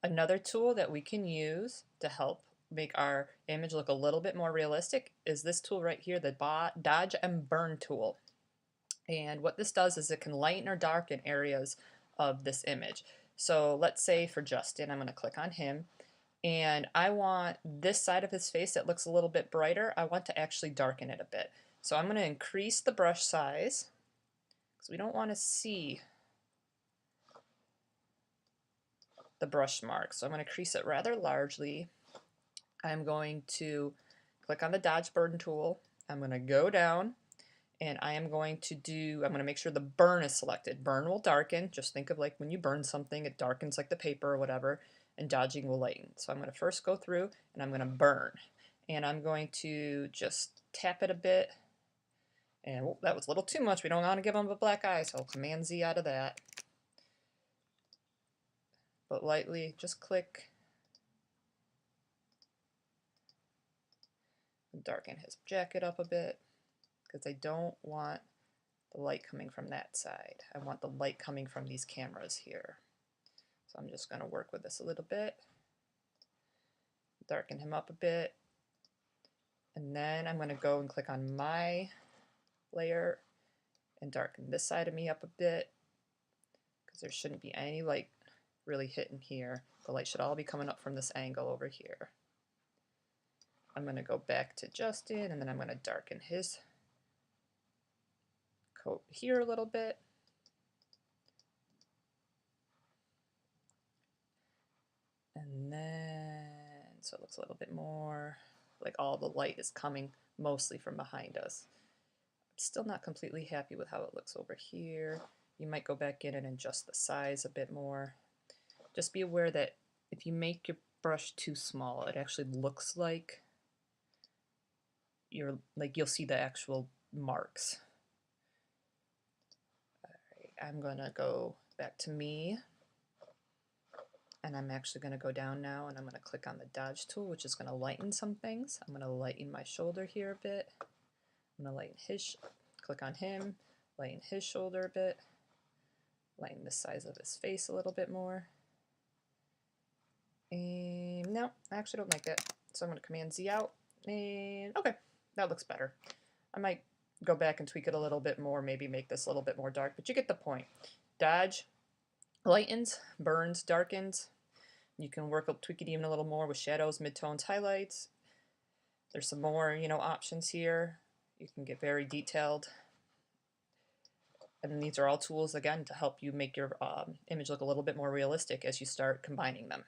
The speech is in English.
Another tool that we can use to help make our image look a little bit more realistic is this tool right here, the Dodge and Burn tool. And what this does is it can lighten or darken areas of this image. So let's say for Justin, I'm going to click on him, and I want this side of his face that looks a little bit brighter, I want to actually darken it a bit. So I'm going to increase the brush size because we don't want to see the brush mark. So I'm going to crease it rather largely. I'm going to click on the Dodge Burn tool. I'm going to go down and I'm going to make sure the burn is selected. Burn will darken. Just think of like when you burn something, it darkens like the paper or whatever, and dodging will lighten. So I'm going to first go through and I'm going to burn. And I'm going to just tap it a bit. And oh, that was a little too much. We don't want to give them a black eye, so I'll Command Z out of that. But lightly, just click. Darken his jacket up a bit because I don't want the light coming from that side. I want the light coming from these cameras here. So I'm just going to work with this a little bit, darken him up a bit, and then I'm going to go and click on my layer and darken this side of me up a bit because there shouldn't be any light really hitting here. The light should all be coming up from this angle over here. I'm going to go back to Justin and then I'm going to darken his coat here a little bit. And then, so it looks a little bit more like all the light is coming mostly from behind us. I'm still not completely happy with how it looks over here. You might go back in and adjust the size a bit more. Just be aware that if you make your brush too small, it actually looks like you'll see the actual marks. All right, I'm gonna go back to me. And I'm actually going to go down now and I'm going to click on the Dodge tool, which is going to lighten some things. I'm going to lighten my shoulder here a bit. I'm going to lighten click on him, lighten his shoulder a bit, lighten the size of his face a little bit more. And no, I actually don't like it. So I'm going to Command Z out. And okay, that looks better. I might go back and tweak it a little bit more, maybe make this a little bit more dark, but you get the point. Dodge lightens, burns, darkens. You can tweak it even a little more with shadows, midtones, highlights. There's some more, options here. You can get very detailed. And these are all tools, again, to help you make your image look a little bit more realistic as you start combining them.